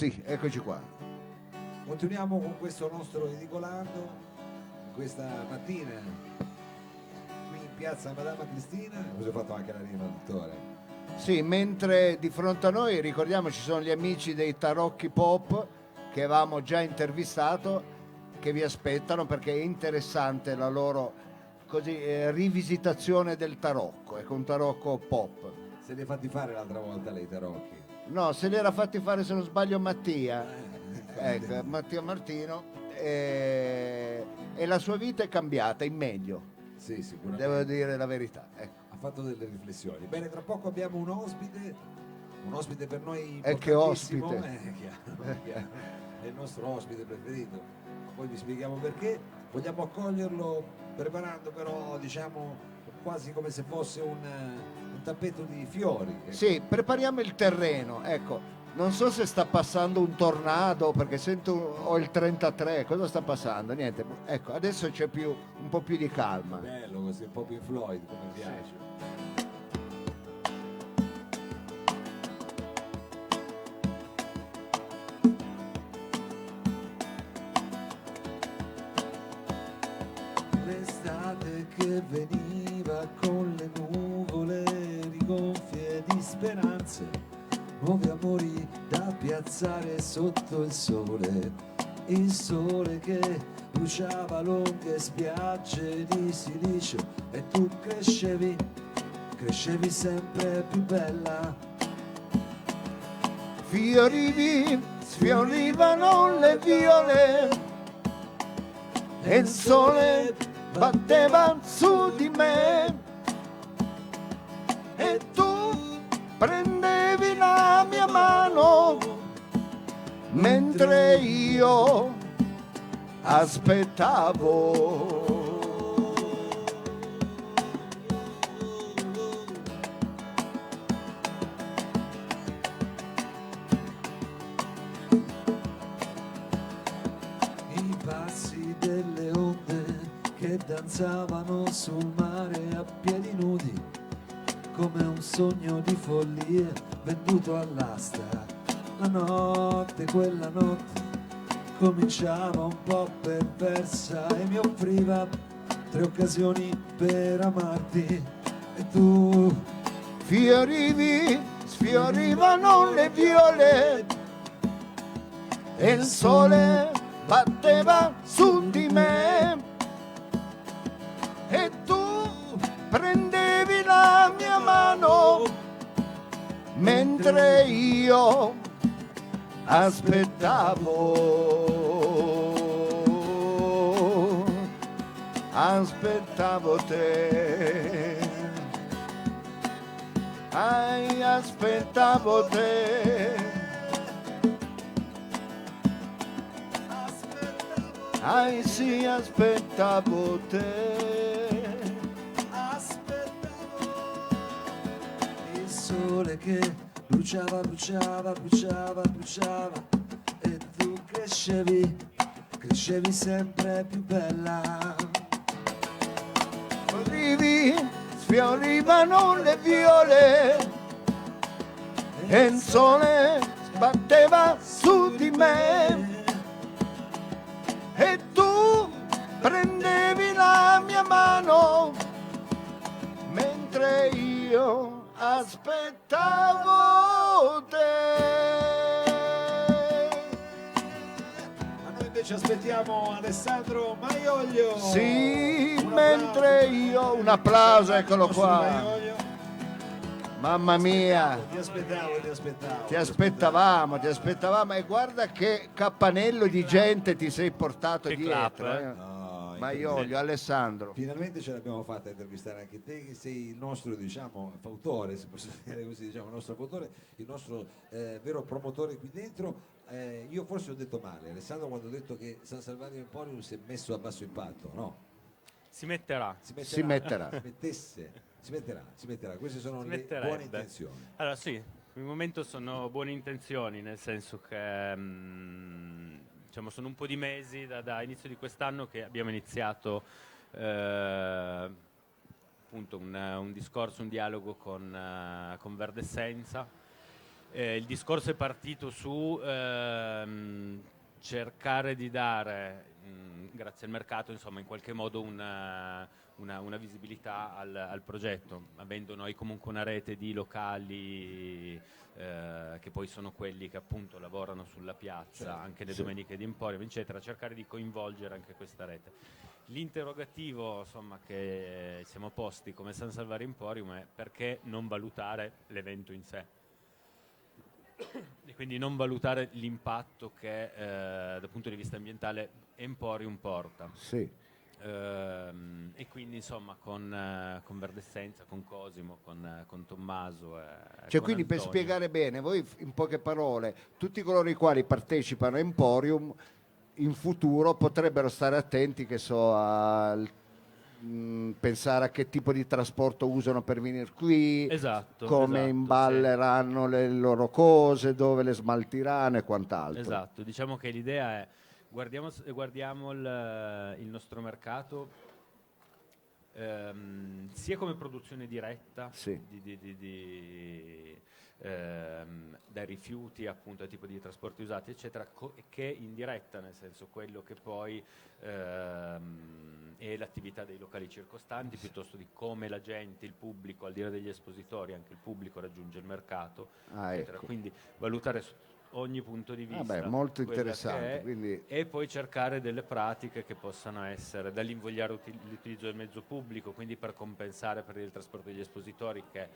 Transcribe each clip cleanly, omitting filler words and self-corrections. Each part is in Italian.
sì, eccoci qua. Continuiamo con questo nostro edicolando questa mattina qui in piazza Madama Cristina. Così ho fatto anche la rima, dottore. Sì, mentre di fronte a noi, ricordiamo, ci sono gli amici dei Tarocchi Pop che avevamo già intervistato, che vi aspettano perché è interessante la loro così, rivisitazione del tarocco, ecco, un tarocco pop. Se li hai fatti fare l'altra volta lei, Tarocchi? No, se li era fatti fare, se non sbaglio, Mattia, ecco, Mattia Martino, e la sua vita è cambiata in meglio, Sì, sicuramente. devo dire la verità. Ecco. Ha fatto delle riflessioni. Bene, tra poco abbiamo un ospite per noi E che importantissimo. ospite! Chiaro, è il nostro ospite preferito. Poi vi spieghiamo perché. Vogliamo accoglierlo preparando però, diciamo, quasi come se fosse un tappeto di fiori. Ecco. Sì, prepariamo il terreno, ecco. Non so se sta passando un tornado perché sento ho il 33, cosa sta passando? Niente, ecco, adesso c'è un po' più di calma. Bello così, un po' più Floyd, come piace. L'estate che veniva con le nuvole rigonfie di speranze, nuovi amori da piazzare sotto il sole che bruciava lunghe spiagge di silicio e tu crescevi sempre più bella. Fiorivi, sfiorivano le viole e il sole batteva su di me e tu prendevi la mia mano mentre io aspettavo. I passi delle onde che danzavano sul mare a piedi nudi, come un sogno di follia venduto all'asta. La notte, quella notte, cominciava un po' perversa e mi offriva 3 occasioni per amarti e tu Fiorivi, sfiorivano le viole e il sole batteva su di me e tu prendevi la mia mano mentre io aspettavo te, aspettavo te, sì, aspettavo te. il sole che bruciava e tu crescevi sempre più bella. Sfiorivano le viole e il sole batteva su di me e tu prendevi la mia mano mentre io aspettavo te. A noi invece aspettiamo Alessandro Maioglio. Sì, Un mentre io un applauso, eccolo nostro qua. Maioglio. Mamma mia, Ti aspettavo. ti aspettavamo e guarda che cappanello di gente ti sei portato Che dietro. clap, No, Maiolio, Alessandro. finalmente ce l'abbiamo fatta a intervistare anche te, che sei il nostro, diciamo, fautore, se posso dire così, diciamo, il nostro fautore, il nostro vero promotore qui dentro. Io forse ho detto male, Alessandro, quando ho detto che San Salvario Emporium si è messo a basso impatto, no? Si metterà. Si metterà. Si metterà, queste sono Si le metterebbe. buone intenzioni. Allora sì, il momento sono buone intenzioni, nel senso che diciamo, sono un po' di mesi da inizio di quest'anno che abbiamo iniziato appunto un discorso, un dialogo con Verdessenza Il discorso è partito su cercare di dare, grazie al mercato, insomma, in qualche modo una visibilità al progetto, avendo noi comunque una rete di locali che poi sono quelli che appunto lavorano sulla piazza, Certo, anche le sì. domeniche di Emporium, eccetera, cercare di coinvolgere anche questa rete. L'interrogativo, insomma, che siamo posti come San Salvario Emporium è: perché non valutare l'evento in sé? E quindi non valutare l'impatto che dal punto di vista ambientale Emporium porta. Sì. E quindi insomma con Verdessenza, con Cosimo, con Tommaso Cioè, con quindi per Antonio. spiegare bene, voi in poche parole, tutti coloro i quali partecipano a Emporium in futuro potrebbero stare attenti, che so, pensare a che tipo di trasporto usano per venire qui, Esatto, come esatto, imballeranno le loro cose, dove le smaltiranno e quant'altro. esatto, diciamo che l'idea è guardiamo il nostro mercato sia come produzione diretta Sì. dai rifiuti appunto ai tipi di trasporti usati eccetera, che indiretta, nel senso quello che poi è l'attività dei locali circostanti, piuttosto di come la gente, il pubblico, al di là degli espositori, anche il pubblico raggiunge il mercato, eccetera. Ecco. Quindi valutare su ogni punto di vista Vabbè, molto quella che interessante. è, Quindi e poi cercare delle pratiche che possano essere dall'invogliare l'utilizzo del mezzo pubblico, quindi per compensare per il trasporto degli espositori che è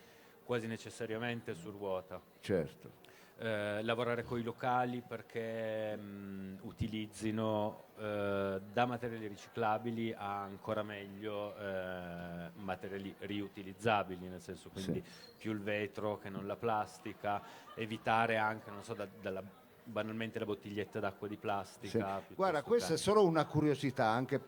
quasi necessariamente su ruota. certo. Lavorare con i locali perché utilizzino da materiali riciclabili a ancora meglio materiali riutilizzabili, nel senso quindi più il vetro che non la plastica, evitare anche, non so, banalmente la bottiglietta d'acqua di Sì. plastica. Guarda, piuttosto questa è che- solo una curiosità anche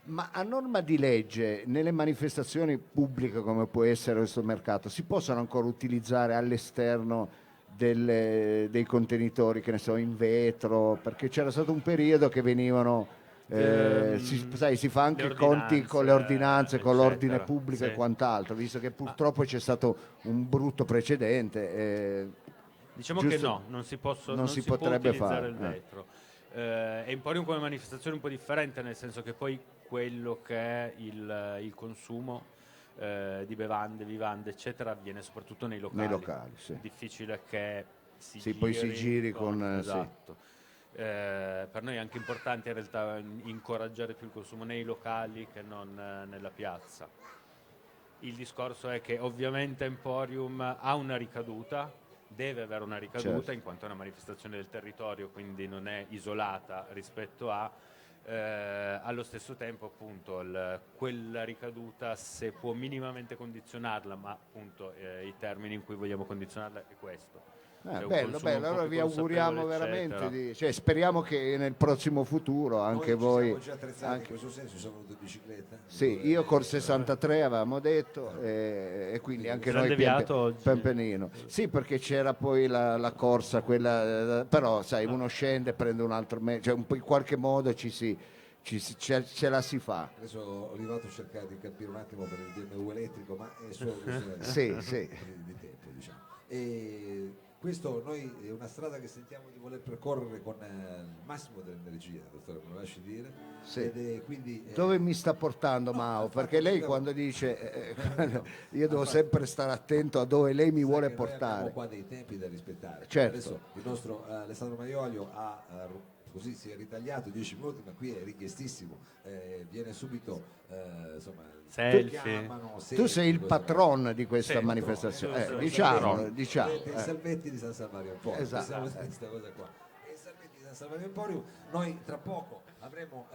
ma a norma di legge, nelle manifestazioni pubbliche come può essere questo mercato, si possono ancora utilizzare all'esterno dei contenitori, che ne so, in vetro? Perché c'era stato un periodo che venivano, si fa anche le i conti con le ordinanze, con l'ordine eccetera, pubblico e sì. quant'altro, visto che purtroppo c'è stato un brutto precedente. Diciamo giusto- che no, non si può potrebbe utilizzare fare. il vetro. Emporium come manifestazione è un po' differente, nel senso che poi quello che è il consumo di bevande, vivande, eccetera, avviene soprattutto nei locali. Nei locali, sì. È difficile che si Sì, poi si giri con, sì. esatto. Per noi è anche importante in realtà incoraggiare più il consumo nei locali che non nella piazza. Il discorso è che ovviamente Emporium ha una ricaduta, deve avere una ricaduta, Certo. in quanto è una manifestazione del territorio, quindi non è isolata rispetto allo stesso tempo appunto quella ricaduta, se può minimamente condizionarla, ma appunto i termini in cui vogliamo condizionarla è questo. Cioè, un Bello, consumo un bello. po' Allora più vi auguriamo consapevole, veramente eccetera. cioè, speriamo che nel prossimo futuro anche Noi voi. ci siamo già attrezzati anche- in questo senso, ci sono venute in bicicletta. Sì, io col 63 avevamo detto, e quindi anche Ci hanno noi deviato oggi. pian pianino. Sì, perché c'era poi la corsa, quella, però sai, uno scende, prende un altro mezzo, cioè un po' in qualche modo ce la si fa. Adesso Olivato cerca di capire un attimo per il BMW elettrico, ma è solo questione Sì, sì. di tempo, diciamo. E questo noi è una strada che sentiamo di voler percorrere con il massimo dell'energia, dottore, me lo lasci dire. Sì. Ed è quindi, Dove mi sta portando Mao? infatti, Perché lei abbiamo- quando dice io devo sempre stare attento a dove lei mi Sa vuole che noi abbiamo portare. qua dei tempi da rispettare. Certo. Adesso il nostro Alessandro Maiolio così si è ritagliato 10 minuti, ma qui è richiestissimo, viene subito insomma, Selfie. chiamano, Tu selfie, sei il cose patron di questa Sì, manifestazione, patron, diciamo. Il Salvetti di San Salvario Emporium. Esatto. Siamo su questa cosa qua. E il Salvetti di San Salvario Emporium, noi tra poco avremo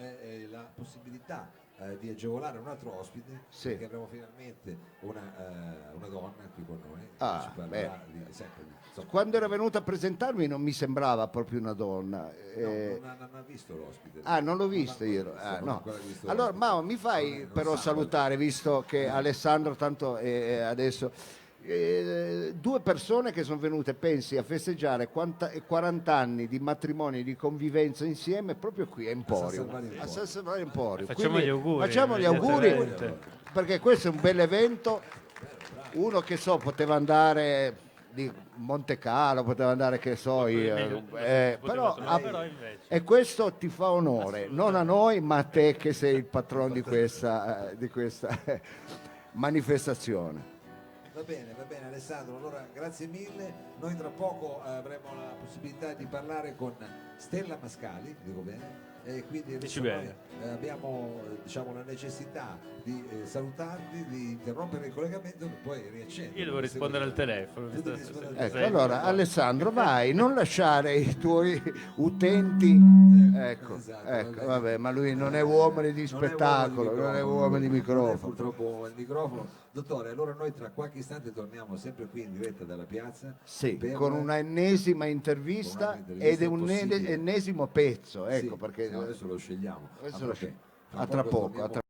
la possibilità di agevolare un altro ospite, Sì. perché avremo finalmente una donna qui con noi. Ah, che ci parlerà sempre insomma, Quando era venuta a presentarmi non mi sembrava proprio una donna. non ha visto l'ospite. Non l'ho visto Non ha io. ancora Ah, non ha no. ancora visto Allora, l'ospite. Mao, mi fai Non però sa, salutare, visto che Alessandro tanto adesso. Due persone che sono venute, pensi, a festeggiare 40 anni di matrimonio e di convivenza insieme proprio qui a Emporium, San Salvario Emporium. a San Salvario Emporium. Facciamo Quindi gli auguri, facciamo gli auguri, immediatamente. perché questo è un bel evento. Uno che so poteva andare di Monte Carlo, poteva andare che so io, Poteva però, tornare, però invece e questo ti fa onore, non a noi ma a te che sei il patrono di questa manifestazione. Va bene Alessandro, allora grazie mille. Noi tra poco avremo la possibilità di parlare con Stella Mascali, dico bene? E quindi adesso noi abbiamo diciamo, la necessità di salutarti, di interrompere il collegamento e poi riaccendere. io devo rispondere al telefono. Tu devi rispondere al Ecco, telefono. allora Alessandro, vai, non lasciare i tuoi utenti. Ecco, Esatto, ecco, vabbè. vabbè, ma lui non è uomo di spettacolo, non è uomo di Non è microfono. purtroppo il microfono. Dottore, allora noi tra qualche istante torniamo sempre qui in diretta dalla piazza. Sì, per- con una ennesima intervista Con un'altra intervista ed è un possibile. ennesimo pezzo, ecco Sì, perché adesso lo scegliamo. adesso A lo tra a tra poco, torniamo